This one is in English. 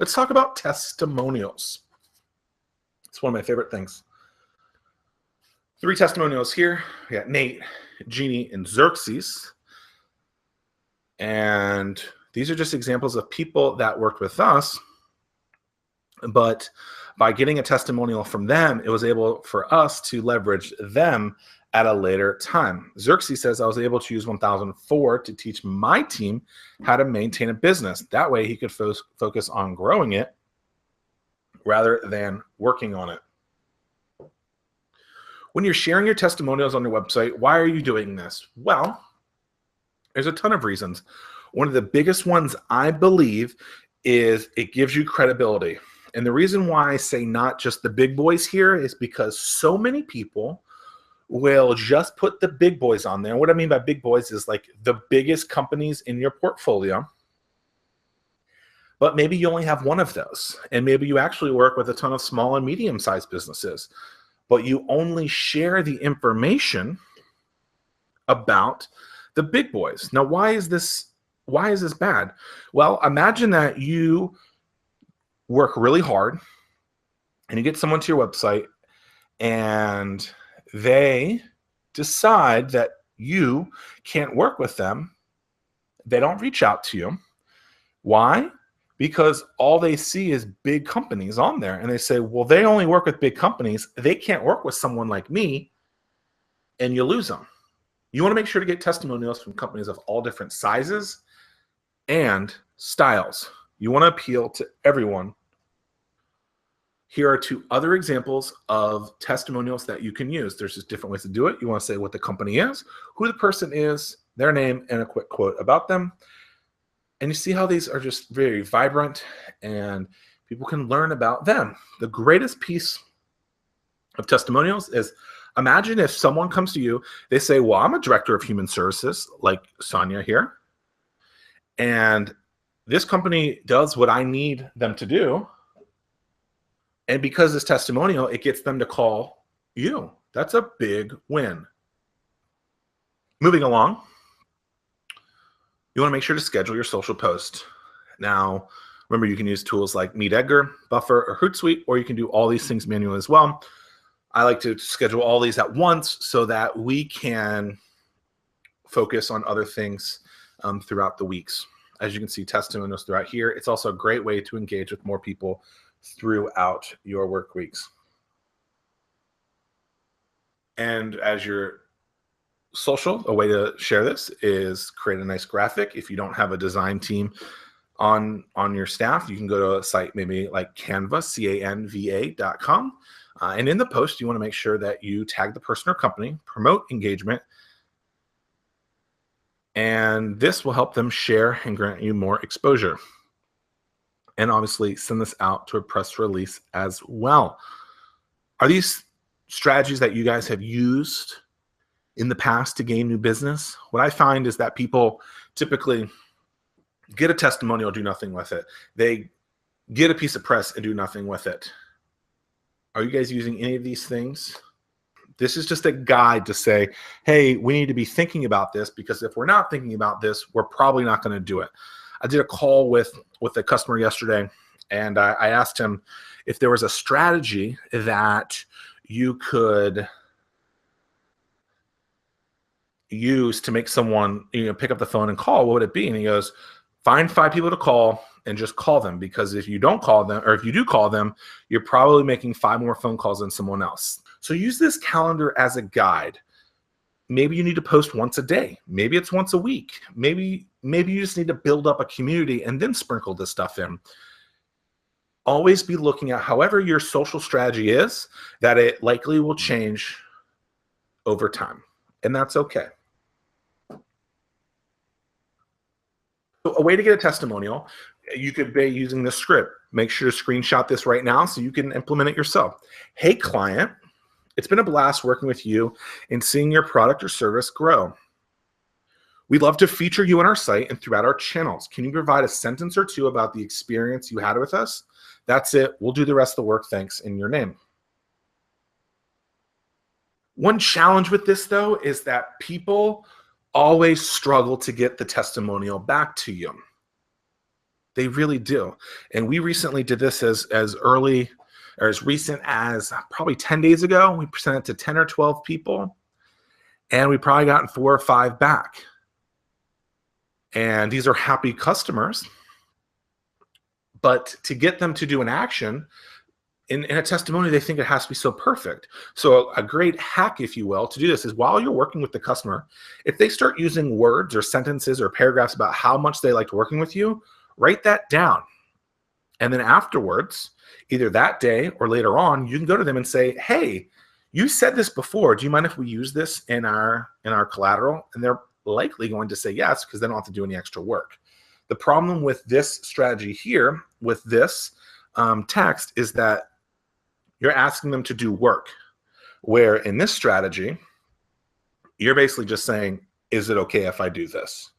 Let's talk about testimonials. It's one of my favorite things. 3 testimonials here. We got Nate, Jeannie, and Xerxes. And these are just examples of people that worked with us, but by getting a testimonial from them, it was able for us to leverage them at a later time. Xerxes says, I was able to use 1004 to teach my team how to maintain a business. That way he could focus on growing it rather than working on it. When you're sharing your testimonials on your website, why are you doing this? Well, there's a ton of reasons. One of the biggest ones, I believe, is it gives you credibility. And the reason why I say not just the big boys here is because so many people will just put the big boys on there. What I mean by big boys is like the biggest companies in your portfolio. But maybe you only have one of those. And maybe you actually work with a ton of small and medium-sized businesses. But you only share the information about the big boys. Now, why is this bad? Well, imagine that you work really hard and you get someone to your website and they decide that you can't work with them. They don't reach out to you. Why? Because all they see is big companies on there. And they say, well, they only work with big companies. They can't work with someone like me. And you lose them. You want to make sure to get testimonials from companies of all different sizes and styles. You want to appeal to everyone. Here are 2 other examples of testimonials that you can use. There's just different ways to do it. You want to say what the company is, who the person is, their name, and a quick quote about them. And you see how these are just very vibrant and people can learn about them. The greatest piece of testimonials is, imagine if someone comes to you, they say, well, I'm a director of human services, like Sonia here, and this company does what I need them to do. And because this testimonial, it gets them to call you. That's a big win. Moving along, you want to make sure to schedule your social post. Now, remember, you can use tools like MeetEdgar, Buffer, or Hootsuite, or you can do all these things manually as well. I like to schedule all these at once so that we can focus on other things throughout the weeks. As you can see, testimonials throughout here. It's also a great way to engage with more people throughout your work weeks. And as your social, a way to share this is create a nice graphic. If you don't have a design team on your staff, you can go to a site maybe like Canva, canva.com. And in the post, you want to make sure that you tag the person or company, promote engagement, and this will help them share and grant you more exposure. And obviously send this out to a press release as well. Are these strategies that you guys have used in the past to gain new business? What I find is that people typically get a testimonial, do nothing with it. They get a piece of press and do nothing with it. Are you guys using any of these things? This is just a guide to say, hey, we need to be thinking about this, because if we're not thinking about this, we're probably not going to do it. I did a call with a customer yesterday, and I asked him if there was a strategy that you could use to make someone, pick up the phone and call. What would it be? And he goes, find 5 people to call and just call them, because if you don't call them, or if you do call them, you're probably making 5 more phone calls than someone else. So use this calendar as a guide. Maybe you need to post once a day. Maybe it's once a week. Maybe you just need to build up a community and then sprinkle this stuff in. Always be looking at however your social strategy is, that it likely will change over time. And that's okay. So a way to get a testimonial, you could be using this script. Make sure to screenshot this right now so you can implement it yourself. Hey, client, it's been a blast working with you and seeing your product or service grow. We'd love to feature you on our site and throughout our channels. Can you provide a sentence or 2 about the experience you had with us? That's it. We'll do the rest of the work. Thanks, in your name. One challenge with this, though, is that people always struggle to get the testimonial back to you. They really do. And we recently did this as early or as recent as probably 10 days ago. We presented to 10 or 12 people, and we probably gotten 4 or 5 back. And these are happy customers. But to get them to do an action in a testimony, they think it has to be so perfect. So a great hack, if you will, to do this is while you're working with the customer, if they start using words or sentences or paragraphs about how much they liked working with you, write that down. And then afterwards, either that day or later on, you can go to them and say, hey, you said this before. Do you mind if we use this in our collateral? And they're likely going to say yes, because they don't have to do any extra work. The problem with this strategy here, with this text, is that you're asking them to do work, where in this strategy, you're basically just saying, is it okay if I do this?